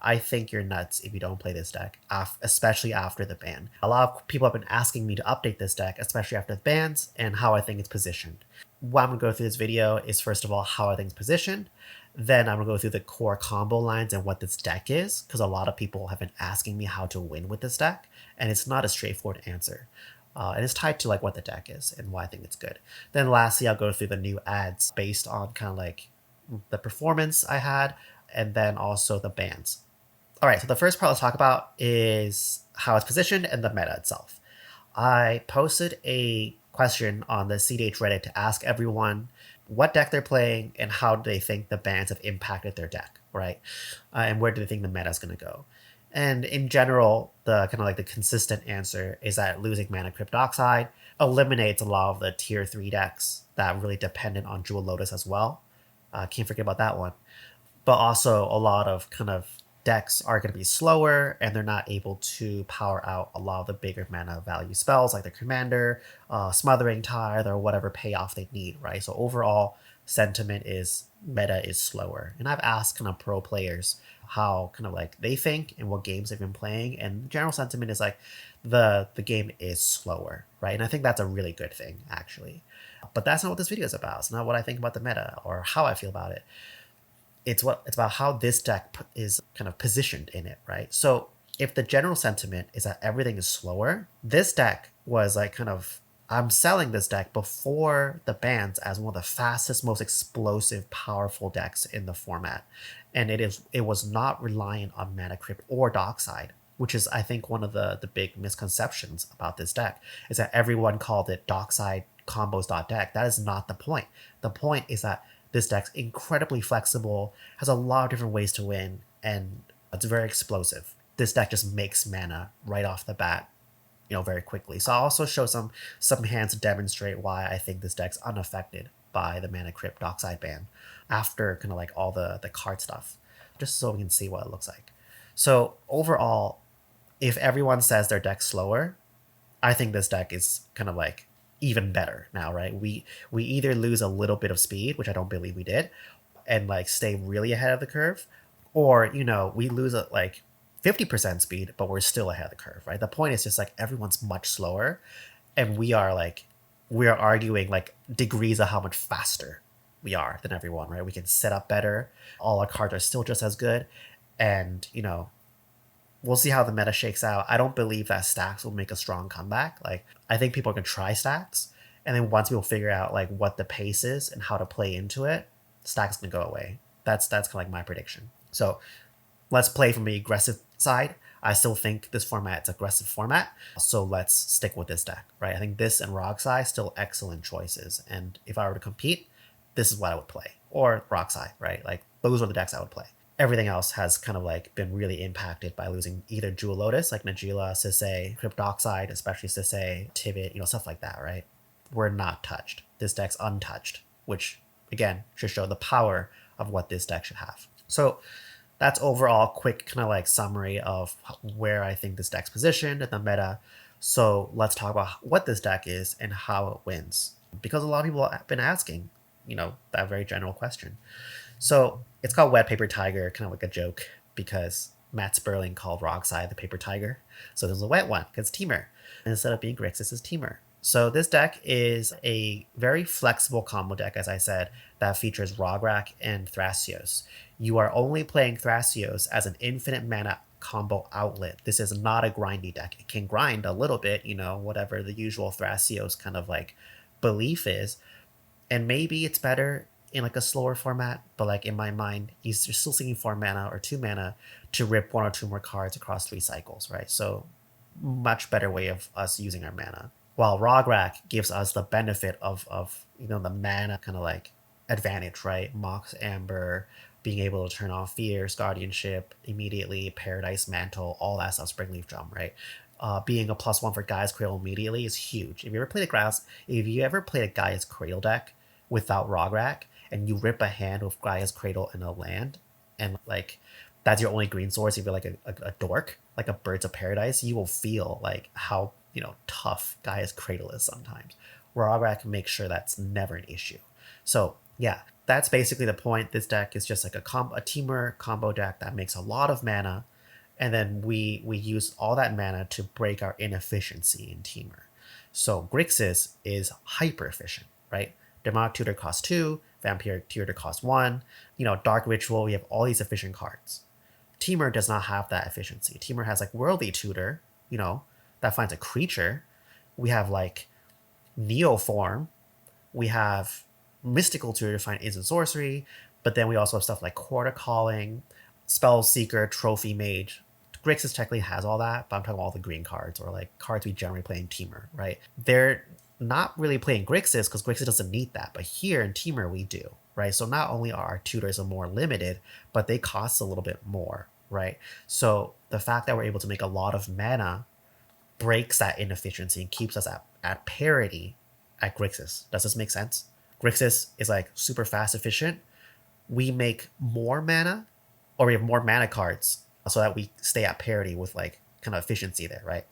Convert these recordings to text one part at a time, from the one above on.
I think you're nuts if you don't play this deck, especially after the ban. A lot of people have been asking me to update this deck, especially after the bans, and how I think it's positioned. What I'm going to go through this video is, first of all, how I think it's positioned. Then I'm going to go through the core combo lines and what this deck is, because a lot of people have been asking me how to win with this deck, and it's not a straightforward answer. And it's tied to like what the deck is and why I think it's good. Then lastly, I'll go through the new ads based on kind of like the performance I had, and then also the bans. All right, so the first part let's talk about is how it's positioned and the meta itself. I posted a question on the cEDH Reddit to ask everyone what deck they're playing and how do they think the bans have impacted their deck, right? And where do they think the meta is going to go? And in general, the kind of like the consistent answer is that losing Mana Crypt Oxide eliminates a lot of the tier 3 decks that are really dependent on Jewel Lotus as well. Can't forget about that one. But also a lot of kind of decks are going to be slower and they're not able to power out a lot of the bigger mana value spells like the Commander, Smothering Tithe, or whatever payoff they need, right? So overall, sentiment is meta is slower. And I've asked kind of pro players how kind of like they think and what games they've been playing, and general sentiment is like the game is slower, right? And I think that's a really good thing, actually. But that's not what this video is about. It's not what I think about the meta or how I feel about it. It's about how this deck is kind of positioned in it, right? So if the general sentiment is that everything is slower, this deck was like kind of, I'm selling this deck before the bans as one of the fastest, most explosive, powerful decks in the format. And it was not reliant on Mana Crypt or Dockside, which is, I think, one of the big misconceptions about this deck, is that everyone called it Dockside combos.deck. That is not the point. The point is that this deck's incredibly flexible, has a lot of different ways to win, and it's very explosive. This deck just makes mana right off the bat, very quickly. So I'll also show some hands to demonstrate why I think this deck's unaffected by the Mana Crypt Dockside ban after kind of like all the card stuff, just so we can see what it looks like. So overall, if everyone says their deck's slower, I think this deck is kind of like even better now, right? We either lose a little bit of speed, which I don't believe we did, and like stay really ahead of the curve, or we lose at like 50% speed, but we're still ahead of the curve, right? The point is just like everyone's much slower, and we are arguing like degrees of how much faster we are than everyone, right? We can set up better. All our cards are still just as good, and we'll see how the meta shakes out. I don't believe that stacks will make a strong comeback. Like, I think people can try stacks, and then once people figure out like what the pace is and how to play into it, stacks gonna go away. That's kind of like my prediction. So let's play from the aggressive side. I still think this format is aggressive format, so let's stick with this deck, right? I think this and Roxai still excellent choices, and if I were to compete, this is what I would play, or Roxai, right? Like those are the decks I would play. Everything else has kind of like been really impacted by losing either Jewel Lotus, like Najeela, Sisay, Crypt Oxide, especially Sisay, Tibet, stuff like that, right? We're not touched. This deck's untouched, which again should show the power of what this deck should have. So that's overall quick kind of like summary of where I think this deck's positioned in the meta. So let's talk about what this deck is and how it wins, because a lot of people have been asking, that very general question. So it's called Wet Paper Tiger, kind of like a joke, because Matt Sperling called Roxai the Paper Tiger. So there's a wet one, because Teamer. And instead of being Grixis, this is Teamer. So this deck is a very flexible combo deck, as I said, that features Rograk and Thrasios. You are only playing Thrasios as an infinite mana combo outlet. This is not a grindy deck. It can grind a little bit, whatever the usual Thrasios kind of like belief is. And maybe it's better in like a slower format, but like in my mind, you're still seeing 4 mana or 2 mana to rip 1 or 2 more cards across 3 cycles, right? So much better way of us using our mana. While Rograk gives us the benefit of the mana kind of like advantage, right? Mox Amber, being able to turn off Fierce, Guardianship immediately, Paradise Mantle, all that stuff, Springleaf Drum, right? Being a +1 for Gaia's Cradle immediately is huge. If you ever played a Gaia's Cradle deck without Rograk, and you rip a hand with Gaia's Cradle and a land, and like that's your only green source, if you're like a dork, like a Birds of Paradise, you will feel like how tough Gaia's Cradle is sometimes. Rograk makes sure that's never an issue. So yeah, that's basically the point. This deck is just like a Temur combo deck that makes a lot of mana, and then we use all that mana to break our inefficiency in Temur. So Grixis is hyper efficient, right? Demonic Tutor costs 2, Vampire Tutor costs 1, Dark Ritual, we have all these efficient cards. Temur does not have that efficiency. Temur has like Worldly Tutor, that finds a creature. We have like Neoform. We have Mystical Tutor to find instant sorcery, but then we also have stuff like Quarter Calling, Spell Seeker, Trophy Mage. Grixis technically has all that, but I'm talking about all the green cards or like cards we generally play in Temur, right? They're not really playing Grixis because Grixis doesn't need that, but here in Temur we do, right? So not only are our tutors more limited, but they cost a little bit more, right? So the fact that we're able to make a lot of mana breaks that inefficiency and keeps us at parity at Grixis. Does this make sense? Grixis is like super fast efficient. We make more mana, or we have more mana cards so that we stay at parity with like kind of efficiency there, right?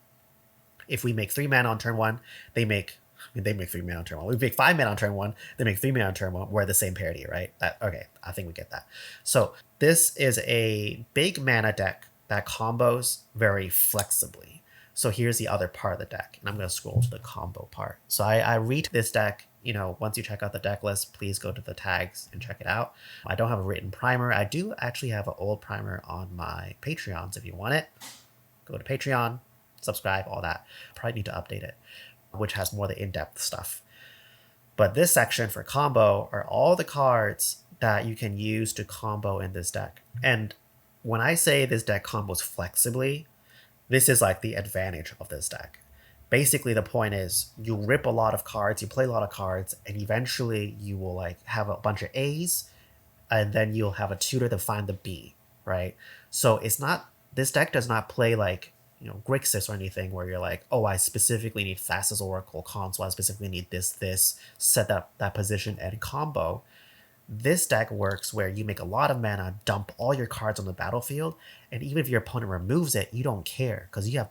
If we make 3 mana on turn 1, they make 3 mana on turn 1. We make 5 mana on turn 1, they make 3 mana on turn 1. We're at the same parity, right? Okay, I think we get that. So this is a big mana deck that combos very flexibly. So here's the other part of the deck, and I'm going to scroll to the combo part. So I read this deck. Once you check out the deck list, please go to the tags and check it out. I don't have a written primer. I do actually have an old primer on my Patreons if you want it. Go to Patreon, subscribe, all that. Probably need to update it, which has more the in-depth stuff. But this section for combo are all the cards that you can use to combo in this deck. And when I say this deck combos flexibly, this is like the advantage of this deck. Basically, the point is you rip a lot of cards, you play a lot of cards, and eventually you will like have a bunch of A's, and then you'll have a tutor to find the B, right? So this deck does not play like, Grixis or anything where you're like, oh, I specifically need fastest Oracle console, I specifically need this, set that position and combo. This deck works where you make a lot of mana, dump all your cards on the battlefield, and even if your opponent removes it, you don't care because you have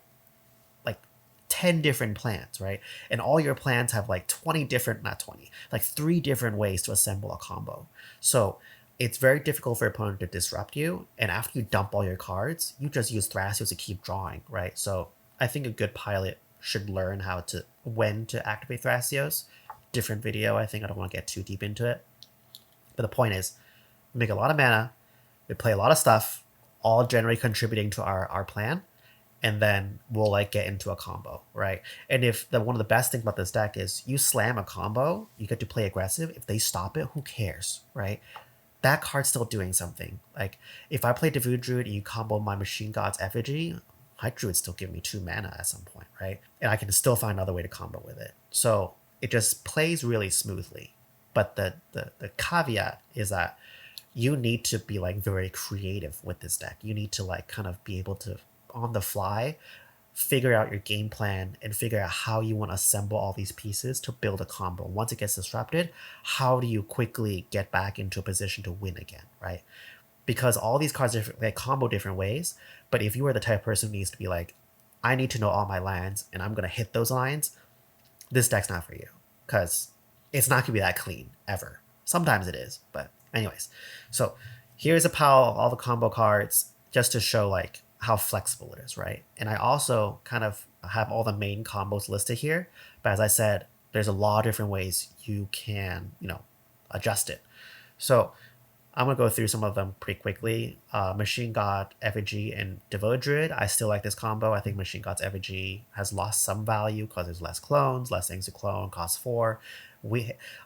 like 10 different plans, right? And all your plans have like 3 different ways to assemble a combo. So it's very difficult for your opponent to disrupt you. And after you dump all your cards, you just use Thrasios to keep drawing, right? So I think a good pilot should learn when to activate Thrasios. Different video, I think. I don't want to get too deep into it. But the point is, we make a lot of mana, we play a lot of stuff, all generally contributing to our plan, and then we'll like get into a combo, right? And one of the best things about this deck is you slam a combo, you get to play aggressive. If they stop it, who cares, right? That card's still doing something. Like if I play Devoted Druid and you combo my Machine God's Effigy, my Druid still give me 2 mana at some point, right? And I can still find another way to combo with it. So it just plays really smoothly. But the caveat is that you need to be like very creative with this deck. You need to like kind of be able to, on the fly, figure out your game plan and figure out how you want to assemble all these pieces to build a combo. Once it gets disrupted, how do you quickly get back into a position to win again, right? Because all these cards they combo different ways, but if you are the type of person who needs to be like, I need to know all my lands and I'm going to hit those lines, this deck's not for you because it's not going to be that clean ever. Sometimes it is, but anyways. So here's a pile of all the combo cards just to show like how flexible it is, right? And I also kind of have all the main combos listed here. But as I said, there's a lot of different ways you can, adjust it. So I'm going to go through some of them pretty quickly. Machine God, Effigy, and Devoted Druid. I still like this combo. I think Machine God's Effigy has lost some value because there's less clones, less things to clone, costs 4.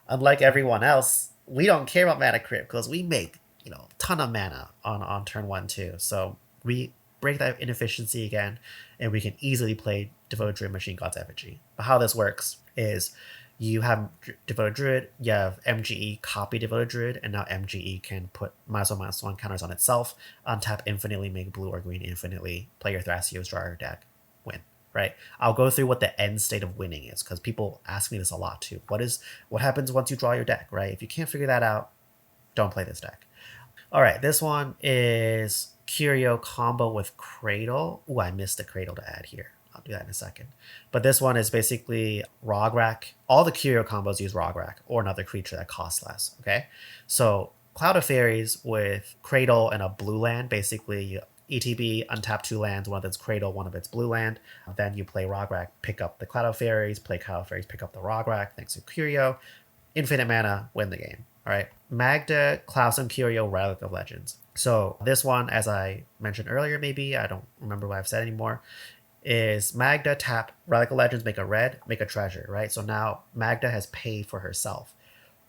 Unlike everyone else, we don't care about mana crypt because we make, a ton of mana on turn 1 too. So we break that inefficiency again, and we can easily play Devoted Druid, Machine God's Effigy. But how this works is you have Devoted Druid, you have MGE copy Devoted Druid, and now MGE can put -1/-1 counters on itself, untap infinitely, make blue or green infinitely, play your Thrasios, draw your deck, win, right? I'll go through what the end state of winning is, because people ask me this a lot too. What happens once you draw your deck, right? If you can't figure that out, don't play this deck. All right, this one is Curio combo with Cradle. Ooh, I missed the Cradle to add here. I'll do that in a second. But this one is basically Rograk. All the Curio combos use Rograk or another creature that costs less, okay? So Cloud of Fairies with Cradle and a blue land, basically ETB, untap 2 lands, one of its Cradle, one of its blue land. Then you play Rograk, pick up the Cloud of Fairies, play Cloud of Fairies, pick up the Rograk, thanks to Curio. Infinite mana, win the game. All right. Magda, Klaus, and Curio, Relic of Legends. So this one, as I mentioned earlier, maybe, I don't remember what I've said anymore, is Magda, tap, Relic of Legends, make a red, make a treasure, right? So now Magda has paid for herself.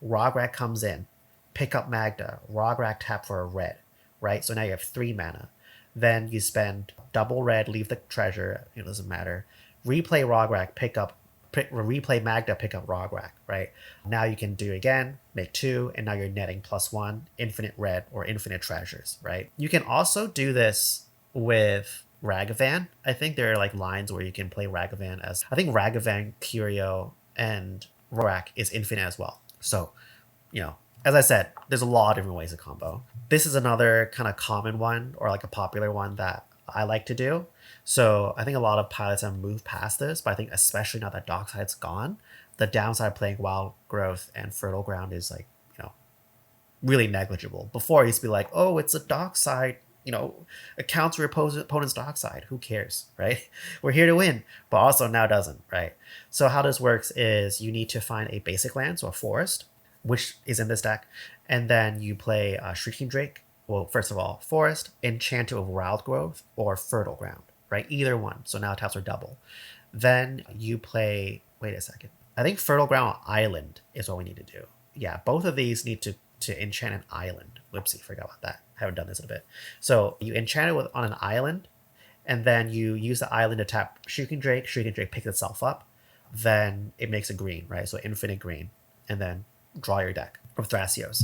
Rograk comes in, pick up Magda, Rograk, tap for a red, right? So now you have 3 mana. Then you spend double red, leave the treasure, it doesn't matter. Replay Rograk, replay Magda, pick up Rograk, right? Now you can do again, make 2, and now you're netting +1, infinite red or infinite treasures, right? You can also do this with Ragavan. I think there are like lines where you can play Ragavan as, I think Ragavan, Curio, and Rograk is infinite as well. So, you know, as I said, there's a lot of different ways to combo. This is another kind of common one or like a popular one that I like to do. So I think a lot of pilots have moved past this, but I think especially now that Dockside's gone, the downside of playing Wild Growth and Fertile Ground is like, you know, really negligible. Before it used to be like, oh, it's a Dockside, you know, accounts your opponent's Dockside. Who cares, right? We're here to win, but also now doesn't, right? So how this works is you need to find a basic land, so a forest, which is in this deck, and then you play Shrieking Drake. Well, first of all, Forest, enchant it with Wild Growth, or Fertile Ground, right? Either one. So now taps are double. Then you play, wait a second. I think Fertile Ground Island is what we need to do. Yeah, both of these need to enchant an island. Whoopsie, forgot about that. I haven't done this in a bit. So you enchant it on an island, and then you use the island to tap Shrieking Drake. Shrieking Drake picks itself up. Then it makes a green, right? So infinite green. And then draw your deck of Thrasios.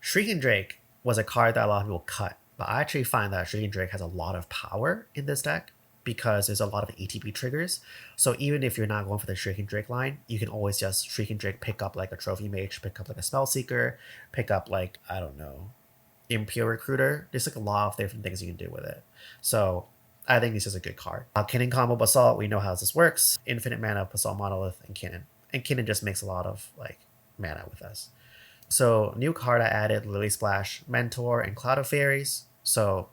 Shrieking Drake was a card that a lot of people cut, but I actually find that Shrieking Drake has a lot of power in this deck because there's a lot of ETB triggers. So even if you're not going for the Shrieking Drake line, you can always just Shrieking Drake, pick up like a Trophy Mage, pick up like a Spellseeker, pick up like, I don't know, Impure Recruiter. There's like a lot of different things you can do with it. So I think this is a good card. Kinnan combo Basalt, we know how this works. Infinite mana, Basalt Monolith, and Kinnan. And Kinnan just makes a lot of like mana with us. So new card I added, Lily Splash, Mentor, and Cloud of Fairies. So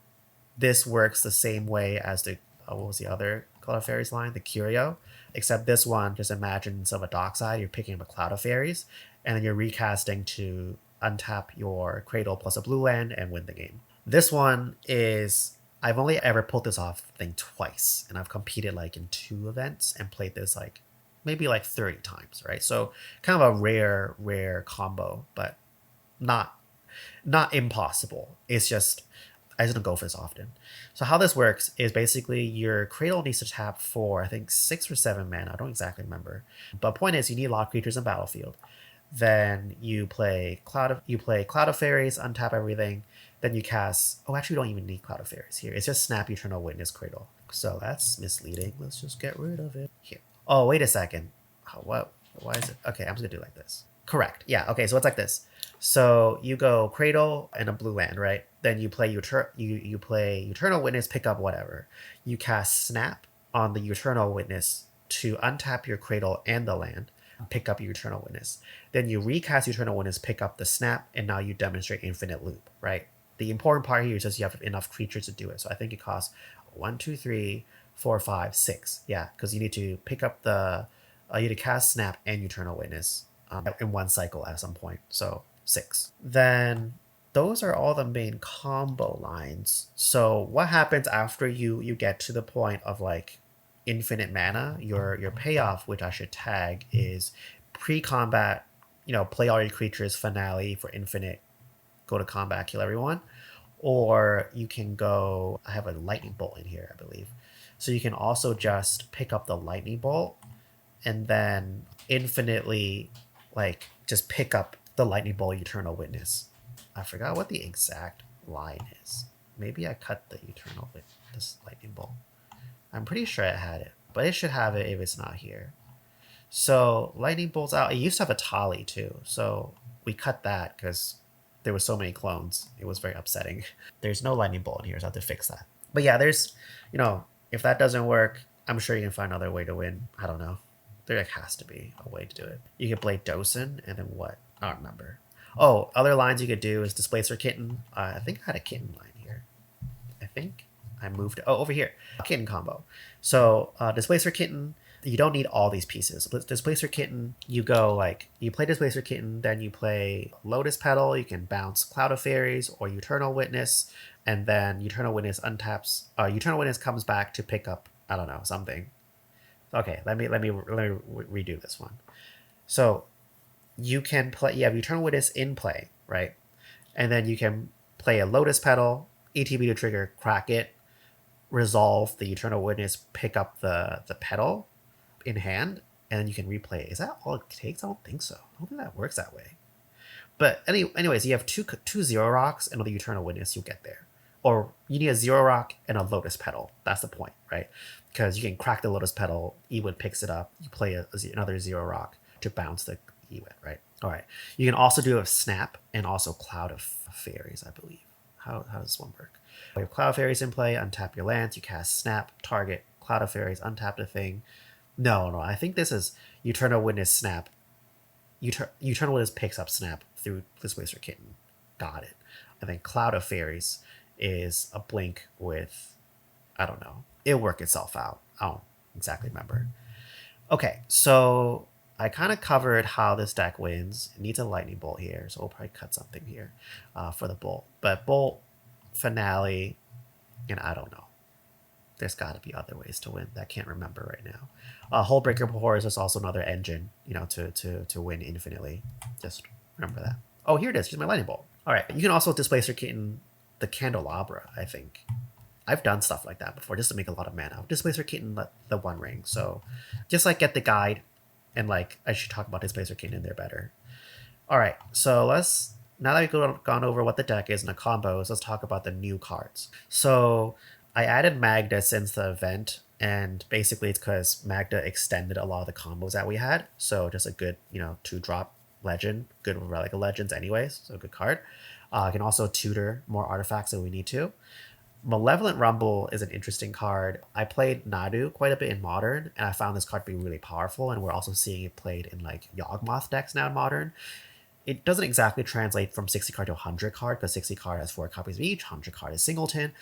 this works the same way as the, what was the other Cloud of Fairies line? The Curio. Except this one, just imagine instead of a Dockside, you're picking up a Cloud of Fairies, and then you're recasting to untap your Cradle plus a blue land and win the game. This one is, I've only ever pulled this off, I think, twice, and I've competed like in 2 events and played this like maybe like 30 times, right? So kind of a rare combo, but not impossible. It's just, I just don't go for this often. So how this works is basically your Cradle needs to tap for, I think, 6 or 7 mana. I don't exactly remember. But point is, you need a lot of creatures in battlefield. Then you play Cloud of Fairies, untap everything. Then you cast, oh, actually, we don't even need Cloud of Fairies here. It's just Snap Eternal Witness Cradle. So that's misleading. Let's just get rid of it here. Oh, wait a second. What? Why is it? Okay, I'm just gonna do it like this. Correct. Yeah. Okay. So it's like this. So you go Cradle and a blue land, right? Then you play you play Eternal Witness, pick up whatever. You cast Snap on the Eternal Witness to untap your Cradle and the land, pick up your Eternal Witness. Then you recast Eternal Witness, pick up the Snap, and now you demonstrate Infinite Loop, right? The important part here is just you have enough creatures to do it. So I think it costs 1, 2, 3, 4, 5, 6. Yeah, because you need to pick up the, you need to cast Snap and Eternal Witness in one cycle at some point. So 6. Then those are all the main combo lines. So what happens after you get to the point of like infinite mana? Your payoff, which I should tag, is pre-combat, you know, play all your creatures, finale for infinite, go to combat, kill everyone. Or you can go, I have a lightning bolt in here, I believe. So you can also just pick up the lightning bolt and then infinitely like just pick up the lightning bolt Eternal Witness. I forgot what the exact line is. Maybe I cut the Eternal Witness lightning bolt. I'm pretty sure I had it, but it should have it if it's not here. So lightning bolt's out. It used to have a Tali too. So we cut that because there were so many clones. It was very upsetting. There's no lightning bolt in here, so I have to fix that. But yeah, there's, you know, if that doesn't work, I'm sure you can find another way to win. I don't know. There like, has to be a way to do it. You can play Dosen and then what? I don't remember. Oh, other lines you could do is Displacer Kitten. I think I had a Kitten line here. I think I moved. Oh, over here. Kitten combo. So Displacer Kitten, you don't need all these pieces. Displacer Kitten, you go like, you play Displacer Kitten, then you play Lotus Petal, you can bounce Cloud of Fairies or Eternal Witness, and then Eternal Witness untaps, Eternal Witness comes back to pick up, I don't know, something. Okay, let me redo this one. So you can play, you have Eternal Witness in play, right? And then you can play a Lotus Petal, ETB to trigger, crack it, resolve the Eternal Witness, pick up the petal in hand, and then you can replay. Is that all it takes? I don't think so. I don't think that works that way. But anyways, you have two Zero Rocks and with the Eternal Witness, you'll get there. Or you need a Zero Rock and a Lotus Petal. That's the point, right? Because you can crack the Lotus Petal, Ewin picks it up, you play another Zero Rock to bounce the Ewin, right? All right. You can also do a Snap and also Cloud of Fairies, I believe. How does this one work? You have Cloud of Fairies in play, untap your lands, you cast Snap, target, Cloud of Fairies, untap the thing. No, I think this is Eternal Witness Snap. Eternal Witness picks up Snap through Displacer Kitten. Got it. And then Cloud of Fairies is a blink with, I don't know. It'll work itself out. I don't exactly remember. Okay, so I kind of covered how this deck wins. It needs a lightning bolt here, so we'll probably cut something here for the bolt. But bolt, finale, and I don't know. There's got to be other ways to win that I can't remember right now. Hullbreaker Horrors is also another engine, you know, to win infinitely. Just remember that. Oh, here it is. Here's my lightning bolt. All right, you can also Displacer Kitten the Candelabra, I think. I've done stuff like that before just to make a lot of mana. Displacer Kitten the One Ring. So just like get the guide, and like I should talk about Displacer Kitten in there better. All right, so now that we've gone over what the deck is and the combos, let's talk about the new cards. So I added Magda since the event, and basically it's because Magda extended a lot of the combos that we had. So just a good, 2-drop legend, good with Relic of Legends anyways, so a good card. I can also tutor more artifacts if we need to. Malevolent Rumble is an interesting card. I played Nadu quite a bit in Modern, and I found this card to be really powerful, and we're also seeing it played in like Yawgmoth decks now in Modern. It doesn't exactly translate from 60 card to 100 card, because 60 card has 4 copies of each, 100 card is singleton,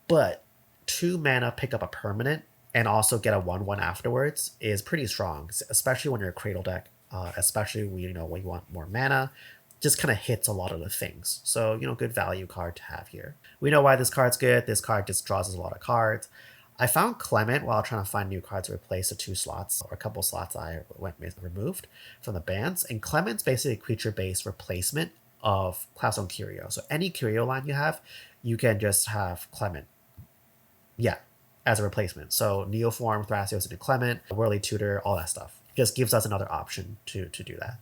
but 2 mana pick up a permanent and also get a 1/1 afterwards is pretty strong, especially when you're a Cradle deck, especially when you want more mana. Just kind of hits a lot of the things. So, good value card to have here. We know why this card's good. This card just draws us a lot of cards. I found Clement while trying to find new cards to replace the 2 slots, or a couple slots I removed from the bans. And Clement's basically a creature-based replacement of Cloudstone Curio. So any Curio line you have, you can just have Clement. Yeah, as a replacement. So Neoform, Thrasios into Clement, Whirly Tutor, all that stuff. Just gives us another option to do that.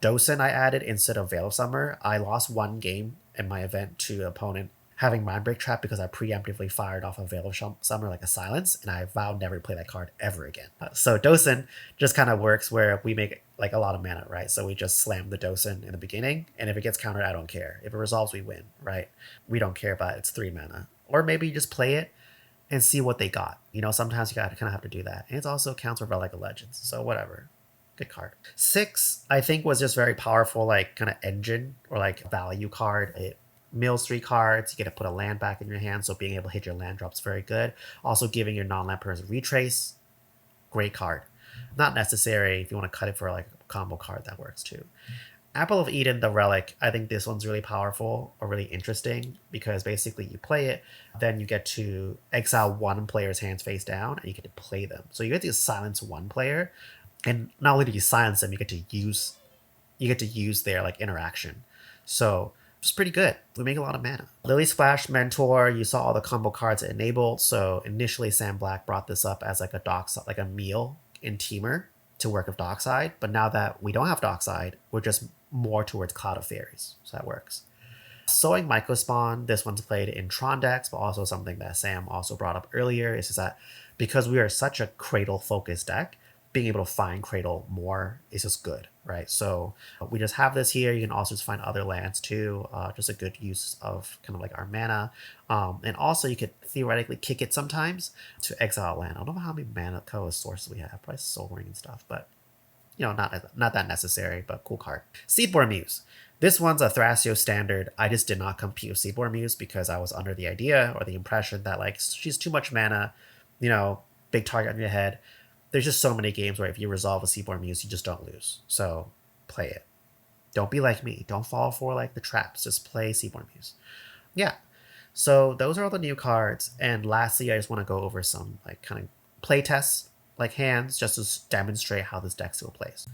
Dosen I added instead of Veil of Summer. I lost 1 game in my event to an opponent having Mindbreak Trap because I preemptively fired off a Veil of Summer like a Silence, and I vowed never to play that card ever again. So Dosen just kind of works where we make like a lot of mana, right? So we just slam the Dosen in the beginning, and if it gets countered, I don't care. If it resolves, we win, right? We don't care about it. It's 3 mana. Or maybe you just play it and see what they got. Sometimes you gotta kind of have to do that. And it also counts with Relic of Legends, so whatever. Good card. 6, I think, was just very powerful, like kind of engine or like value card. It mills 3 cards. You get to put a land back in your hand, so being able to hit your land drops very good. Also giving your non-land person retrace. Great card. Not necessary if you want to cut it for like a combo card, that works too. Apple of Eden, the Relic, I think this one's really powerful or really interesting because basically you play it, then you get to exile 1 player's hands face down and you get to play them. So you get to silence 1 player. And not only do you silence them, you get to use their like interaction. So it's pretty good. We make a lot of mana. Lily Splash Mentor, you saw all the combo cards it enabled. So initially Sam Black brought this up as like a meal in Teamer to work with Dockside. But now that we don't have Dockside, we're just more towards Cloud of Fairies. So that works. Sowing Mycospawn, this one's played in Tron decks, but also something that Sam also brought up earlier is just that because we are such a Cradle focused deck, being able to find Cradle more is just good, right? So we just have this here. You can also just find other lands too. Just a good use of kind of like our mana. And also you could theoretically kick it sometimes to exile a land. I don't know how many mana color sources we have, probably Soul Ring and stuff, but you know, not that necessary, but cool card. Seedborn Muse. This one's a Thrasio standard. I just did not compete with Seedborn Muse because I was under the idea or the impression that like she's too much mana, you know, big target on your head. There's just so many games where if you resolve a Seedborn Muse, you just don't lose. So play it. Don't be like me. Don't fall for like the traps. Just play Seedborn Muse. Yeah. So those are all the new cards. And lastly, I just want to go over some like kind of play tests, like hands, just to demonstrate how this deck still plays.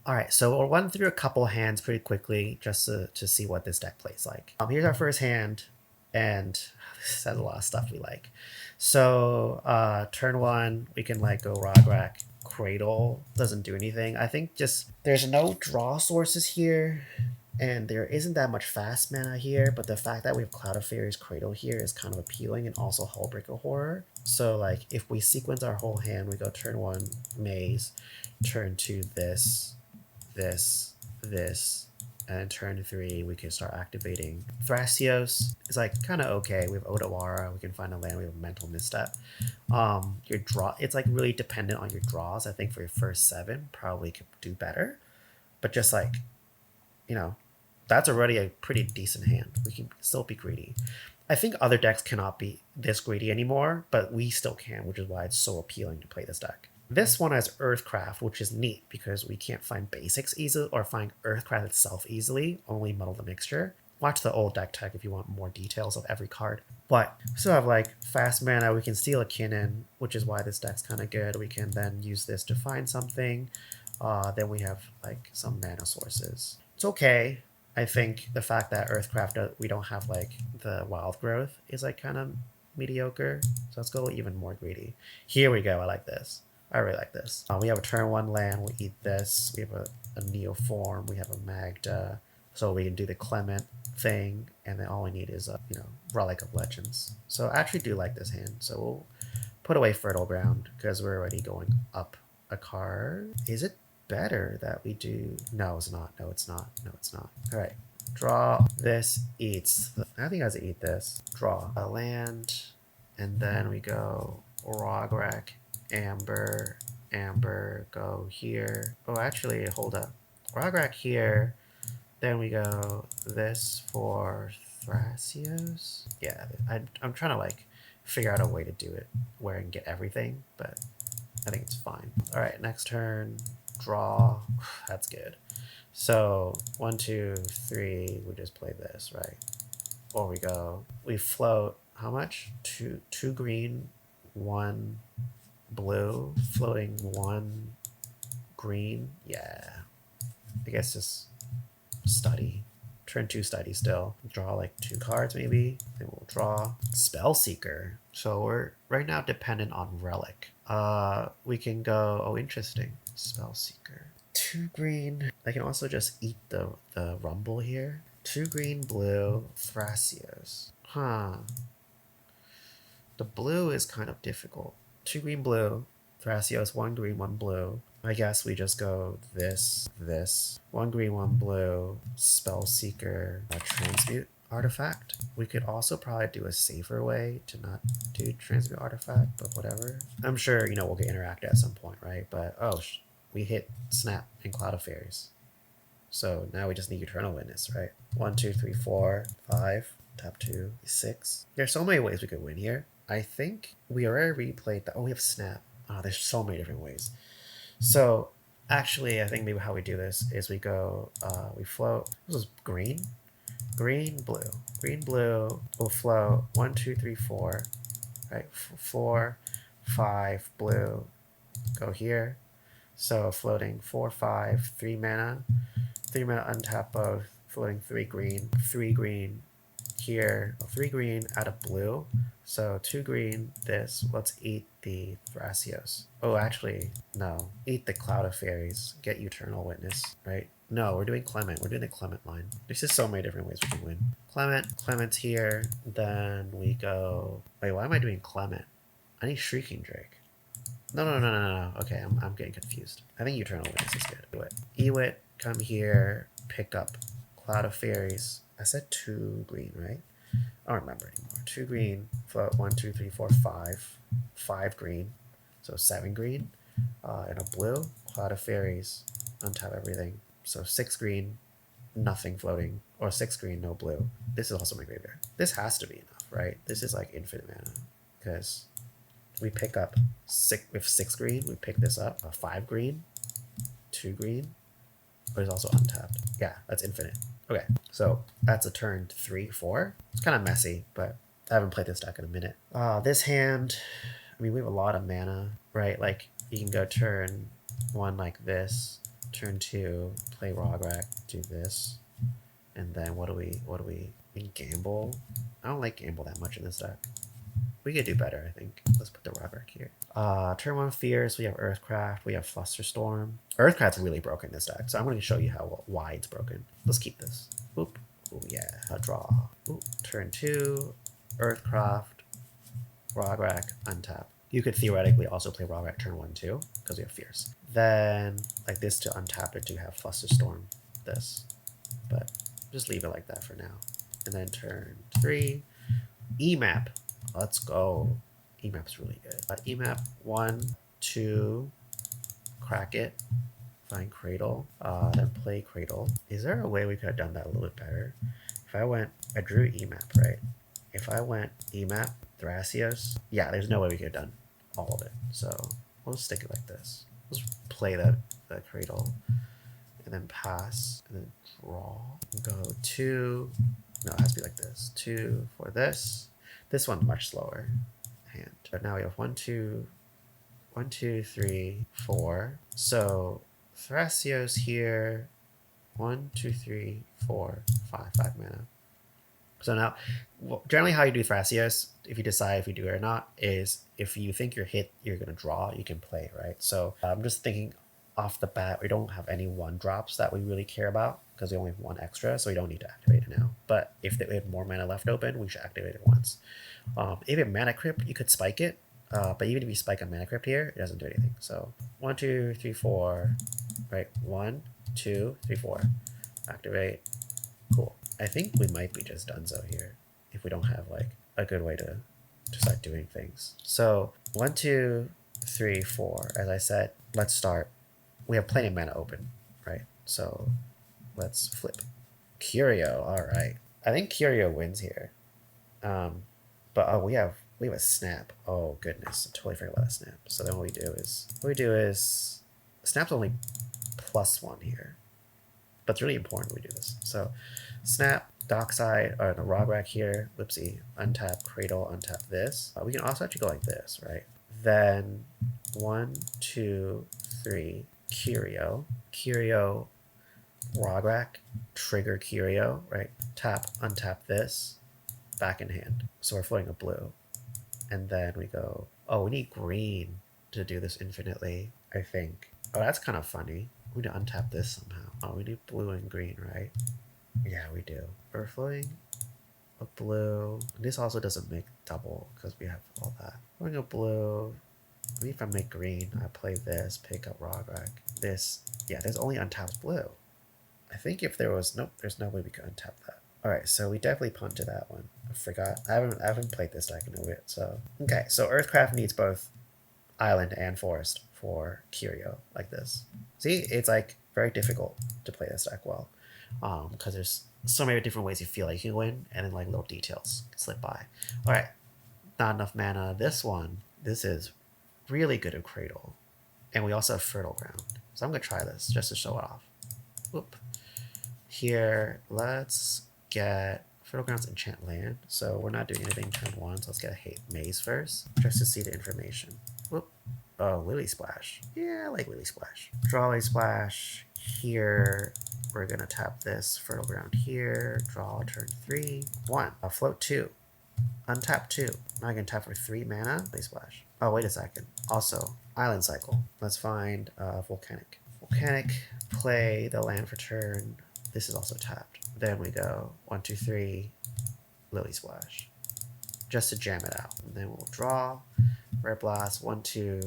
All right, so we'll run through a couple hands pretty quickly just to see what this deck plays like. Here's our first hand, and this has a lot of stuff we like. So turn one, we can like go Rograk, Cradle, doesn't do anything. I think just there's no draw sources here, and there isn't that much fast mana here, but the fact that we have Cloud of Fairies Cradle here is kind of appealing, and also Hullbreaker Horror. So like if we sequence our whole hand, we go turn one, Maze, turn two, this, and turn three, we can start activating. Thrasios is like kind of okay. We have Odawara, we can find a land, we have a Mental Misstep. Your draw, it's like really dependent on your draws. I think for your first 7, probably could do better. But just like, you know, that's already a pretty decent hand. We can still be greedy. I think other decks cannot be this greedy anymore, but we still can, which is why it's so appealing to play this deck. This one has Earthcraft, which is neat because we can't find basics easily or find Earthcraft itself easily, only Muddle the Mixture. Watch the old deck tech if you want more details of every card. But we still have like fast mana, we can steal a Kinnan, which is why this deck's kind of good. We can then use this to find something. Then we have like some mana sources. It's okay. I think the fact that Earthcraft, we don't have like the Wild Growth is like kind of mediocre. So let's go even more greedy. Here we go, I like this. I really like this. We have a turn 1 land, we eat this. We have a Neoform, we have a Magda. So we can do the Clement thing, and then all we need is a, you know, Relic of Legends. So I actually do like this hand. So we'll put away Fertile Ground because we're already going up a card. Is it better that we do? No, it's not. No, it's not. No, it's not. All right. Draw this, eats. I think I have to eat this. Draw a land, and then we go Rograk, Amber, go here. Oh, actually, hold up. Rograk here. Then we go this for Thrasios. Yeah, I'm trying to like figure out a way to do it where I can get everything, but I think it's fine. All right, next turn, draw. That's good. So 1, 2, 3. We just play this, right? Or we go. We float. How much? Two green, 1 blue, floating 1 green. Yeah, I guess just study. Turn 2 study still. Draw like 2 cards maybe. Then we'll draw Spellseeker. So we're right now dependent on Relic. We can go, oh interesting, Spellseeker. 2 green. I can also just eat the Rumble here. 2 green, blue, Thrasios. Huh. The blue is kind of difficult. 2 green, blue, Thrasios, 1 green, 1 blue. I guess we just go this. 1 green, 1 blue, Spellseeker, Transmute Artifact. We could also probably do a safer way to not do Transmute Artifact, but whatever. I'm sure, you know, we'll get Interact at some point, right? But, oh, we hit Snap and Cloud of Fairies. So now we just need Eternal Witness, right? 1, 2, 3, 4, 5, tap 2, 6. There's so many ways we could win here. I think we already replayed that. Oh, we have Snap. Oh, there's so many different ways. So actually, I think maybe how we do this is we go, we float. This is green, blue. Green, blue, we'll float 1, 2, 3, 4, right? 4, 5, blue, go here. So floating 4, 5, 3 mana. 3 mana untap both, floating 3 green here, 3 green out of blue. So 2 green, this, let's eat the Thrasios. Oh, actually, no. Eat the Cloud of Fairies, get Eternal Witness, right? No, we're doing Clement. We're doing the Clement line. There's just so many different ways we can win. Clement's here. Then we go... Wait, why am I doing Clement? I need Shrieking Drake. No. Okay, I'm getting confused. I think Eternal Winds is good. Ewit. Ewit, come here, pick up Cloud of Fairies. I said 2 green, right? I don't remember anymore. 2 green, float 1, 2, 3, 4, 5. 5 green, so 7 green. And a blue, Cloud of Fairies, untap everything. So 6 green, nothing floating, or 6 green, no blue. This is also my graveyard. This has to be enough, right? This is like infinite mana, because we pick up 6 green, we pick this up, 5 green, 2 green, but it's also untapped. Yeah, that's infinite. Okay, so that's a turn 3, 4. It's kind of messy, but I haven't played this deck in a minute. This hand, I mean, we have a lot of mana, right? Like, you can go turn 1 like this, turn 2, play Rograk, do this, and then what do we gamble? I don't like gamble that much in this deck. We could do better, I think. Let's put the Rograk here. Turn 1 Fierce, we have Earthcraft, we have Flusterstorm. Earthcraft's really broken this deck, so I'm going to show you why it's broken. Let's keep this. Oop. Oh yeah, a draw. Oop. Turn 2, Earthcraft, Rograk, untap. You could theoretically also play Rograk turn 1 too, because we have Fierce. Then, like this to untap it to have Flusterstorm, this. But just leave it like that for now. And then turn 3, EMAP. Let's go. EMAP's really good. EMAP 1, 2, crack it, find Cradle, then play Cradle. Is there a way we could have done that a little bit better? If I drew EMAP, right? If I went EMAP, Thrasios, yeah, there's no way we could have done all of it. So we'll stick it like this. Let's play the Cradle, and then pass, and then draw. Go 2, no, it has to be like this. 2 for this. This one's much slower hand. But now we have 1, 2, 3, 4. So Thrasios here. 1, 2, 3, 4, 5. 5 mana. So now, generally how you do Thrasios, if you decide if you do it or not, is if you think you're hit, you're going to draw, you can play, right? So I'm just thinking off the bat, we don't have any 1-drops that we really care about, because we only have 1 extra, so we don't need to activate it now. But if we have more mana left open, we should activate it once. If you have Mana Crypt, you could spike it, but even if you spike a Mana Crypt here, it doesn't do anything. So 1, 2, 3, 4, right? 1, 2, 3, 4. Activate. Cool. I think we might be just donezo here if we don't have like a good way to start doing things. So 1, 2, 3, 4. As I said, let's start. We have plenty of mana open, right? So let's flip. Curio, all right. I think Curio wins here. But we have a snap. Oh goodness, I totally forgot about a snap. So then what we do is snap's only +1 here. But it's really important we do this. So snap, dockside, or the Rograk here, whoopsie, untap, Cradle, untap this. We can also actually go like this, right? Then 1, 2, 3, Curio, Rograk, trigger Curio, right? Tap, untap this, back in hand. So we're floating a blue. And then we go, oh, we need green to do this infinitely, I think. Oh, that's kind of funny. We need to untap this somehow. Oh, we need blue and green, right? Yeah, we do. We're floating a blue. And this also doesn't make double because we have all that. We're going to go blue. Maybe if I make green, I play this, pick up Rograk. This, yeah, there's only untapped blue. I think if there was, nope, there's no way we could untap that. All right, so we definitely punted that one. I forgot. I haven't played this deck in a bit, so. Okay, so Earthcraft needs both island and forest for Curio, like this. See, it's like very difficult to play this deck well, because there's so many different ways you feel like you can win, and then like little details slip by. All right, not enough mana. This is really good at Cradle, and we also have Fertile Ground. So I'm gonna try this just to show it off. Whoop. Here, let's get Fertile Ground's enchant land. So we're not doing anything turn 1, so let's get a maze first, just to see the information. Whoop. Oh, Lily Splash. Yeah, I like Lily Splash. Draw Lily Splash. Here, we're gonna tap this Fertile Ground here. Draw turn 3. 1. I'll float 2. Untap 2. Now I can tap for 3 mana. Lily Splash. Oh, wait a second. Also, Island Cycle. Let's find Volcanic. Volcanic, play the land for turn. This is also tapped. Then we go 1, 2, 3, Lily Splash, just to jam it out. And then we'll draw, Red Blast, 1, 2,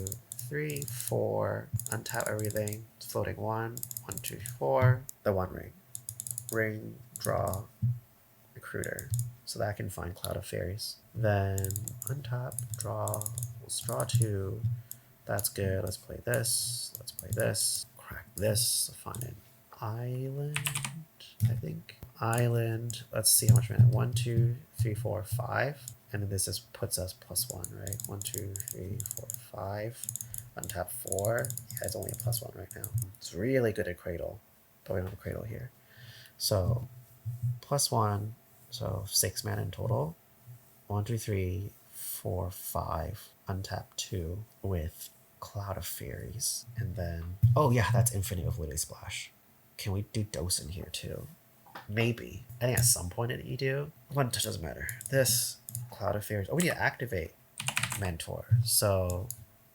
3, 4, untap everything, floating 1, 1, 2, 4, the 1 ring. Ring, draw, recruiter. So that I can find Cloud of Fairies. Then untap, draw, let's draw 2. That's good. Let's play this. Let's play this. Crack this. Find an island, I think. Island. Let's see how much mana. 1, 2, 3, 4, 5. And then this just puts us +1, right? 1, 2, 3, 4, 5. Untap 4. Yeah, it's only a +1 right now. It's really good at Cradle. But we don't have a Cradle here. So +1. So 6 mana in total. 1, 2, 3, 4, 5. Untap 2 with Cloud of Fairies. And then, oh yeah, that's infinite with Lily Splash. Can we do Dose in here too? Maybe. I think at some point you do. One doesn't matter. This Cloud of Fairies. Oh, we need to activate Mentor. So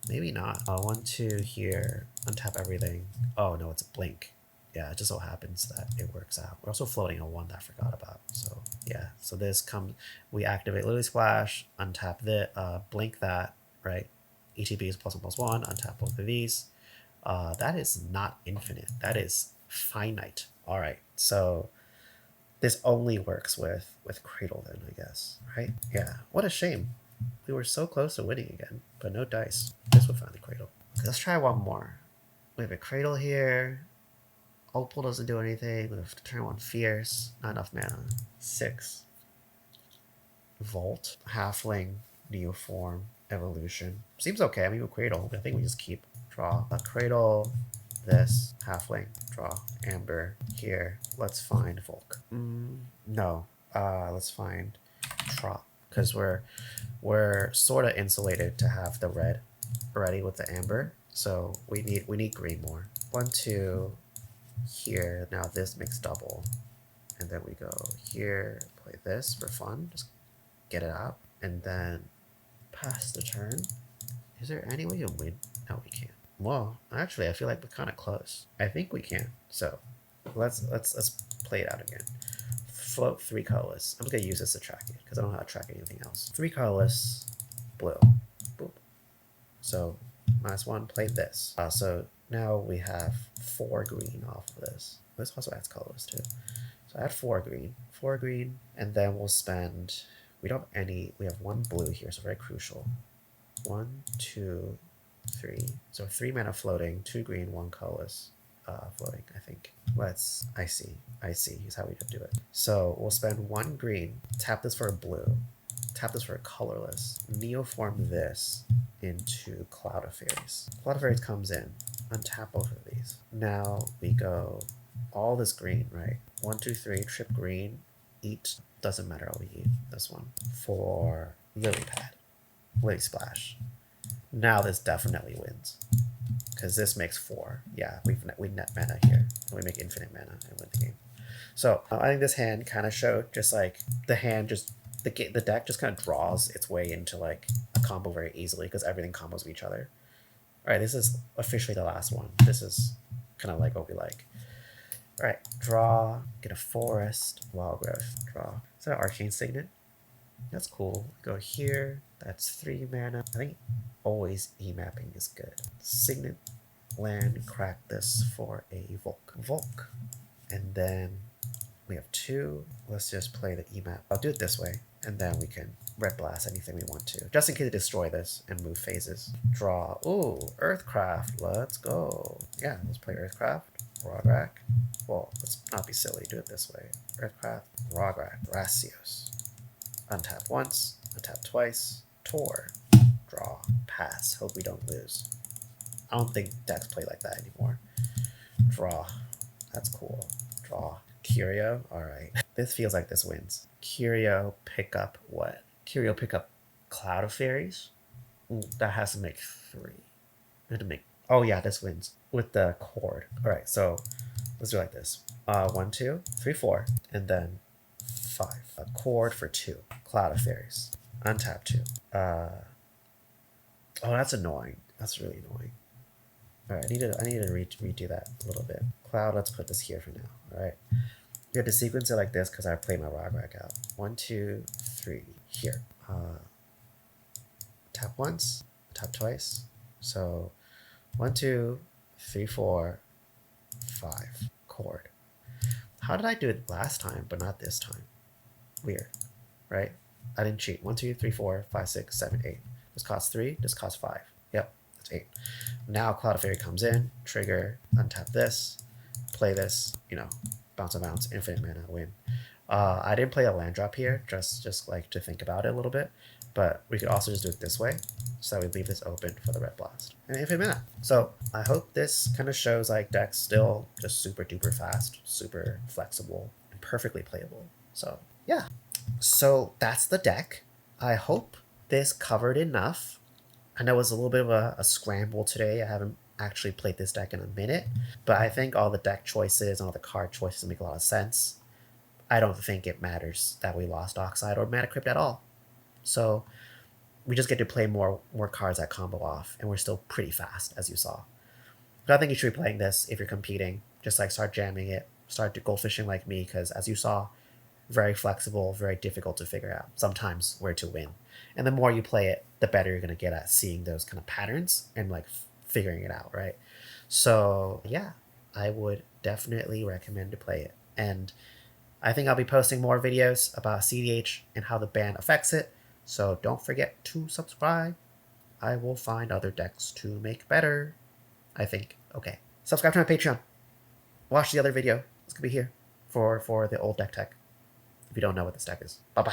maybe not. 1, 2 here. Untap everything. Oh no, it's a blink. Yeah, it just so happens that it works out. We're also floating a 1 that I forgot about. So yeah, so this comes, we activate Lily Splash, untap the, blink that, right? ETB is +1/+1, untap both of these. That is not infinite. That is finite. All right, so this only works with Cradle then, I guess, right? Yeah, what a shame. We were so close to winning again, but no dice. This would find the Cradle. Let's try one more. We have a Cradle here. Opal doesn't do anything. We have to turn 1 Fierce. Not enough mana. 6. Volt. Halfling. Neoform. Evolution. Seems okay. I mean, with Cradle, I think we just keep. Draw. A Cradle. This. Halfling. Draw. Amber. Here. Let's find Volk. No. Let's find Trop. Because we're sort of insulated to have the red already with the amber. So we need green more. 1, 2. Here, now this makes double, and then we go here, play this for fun, just get it out, and then pass the turn. Is there any way to win? No, we can't. Well, actually, I feel like we're kind of close. I think we can. So let's play it out again. Float 3 colorless. I'm just gonna use this to track it because I don't know how to track anything else. 3 colorless, blue. Boop. So -1, play this. So now we have 4 green off of this. This also adds colors too. So add 4 green. 4 green, and then we'll spend, we don't have any, we have 1 blue here, so very crucial. 1, 2, 3. So 3 mana floating, 2 green, 1 colorless floating, I think. I see is how we do it. So we'll spend 1 green, tap this for a blue, tap this for a colorless, neoform this into Cloud of Fairies. Cloud of Fairies comes in, untap both of these. Now we go all this green, right? 1, 2, 3, trip green, eat, doesn't matter what we eat, this one, for Lily Pad, Lily Splash. Now this definitely wins, because this makes 4. Yeah, we net mana here, and we make infinite mana and win the game. So I think this hand kind of showed just like the hand just, the deck just kind of draws its way into like a combo very easily because everything combos with each other. All right, this is officially the last one. This is kind of like what we like. All right, draw, get a forest, wild growth, draw. Is that an arcane signet? That's cool. Go here, that's 3 mana. I think always E-mapping is good. Signet, land, crack this for a Volk. Volk. And then we have 2. Let's just play the E-map. I'll do it this way, and then we can red blast anything we want to, just in case to destroy this and move phases. Draw. Ooh, Earthcraft. Let's go. Yeah, let's play Earthcraft. Rograk. Well, let's not be silly. Do it this way. Earthcraft. Rograk. Rasios. Untap once. Untap twice. Tor. Draw. Pass. Hope we don't lose. I don't think decks play like that anymore. Draw. That's cool. Draw. Curio. Alright. This feels like this wins. Curio, pick up what? Curio, pick up Cloud of Fairies? Ooh, that has to make 3. I had to make, oh yeah, this wins. With the cord. Alright, so let's do it like this. 1, 2, 3, 4, and then 5. A cord for 2. Cloud of Fairies. Untap 2. Oh, that's annoying. That's really annoying. Alright, I need to redo that a little bit. Cloud, let's put this here for now. Alright. You have to sequence it like this because I played my Rograk out. 1, 2, 3, here. Tap once, tap twice. So 1, 2, 3, 4, 5. Chord. How did I do it last time, but not this time? Weird, right? I didn't cheat. 1, 2, 3, 4, 5, 6, 7, 8. This costs 3, this costs 5. Yep, that's 8. Now Cloud of Fairy comes in, trigger, untap this, play this, bounce and bounce, infinite mana, win. I didn't play a land drop here, just like to think about it a little bit, but we could also just do it this way, so that we leave this open for the red blast. And infinite mana. So I hope this kind of shows like decks still just super duper fast, super flexible, and perfectly playable. So yeah. So that's the deck. I hope this covered enough. I know it was a little bit of a scramble today. I haven't actually played this deck in a minute, but I think all the deck choices and all the card choices make a lot of sense. I don't think it matters that we lost Oxide or Mana Crypt at all. So we just get to play more cards that combo off, and we're still pretty fast, as you saw. But I think you should be playing this if you're competing. Just like start jamming it, start goldfishing like me, because as you saw, very flexible, very difficult to figure out sometimes where to win. And the more you play it, the better you're going to get at seeing those kind of patterns and like figuring it out, right? So yeah, I would definitely recommend to play it. And I think I'll be posting more videos about cEDH and how the ban affects it. So don't forget to subscribe. I will find other decks to make better, I think. Okay. Subscribe to my Patreon. Watch the other video. It's going to be here for the old deck tech. If you don't know what this deck is. Bye-bye.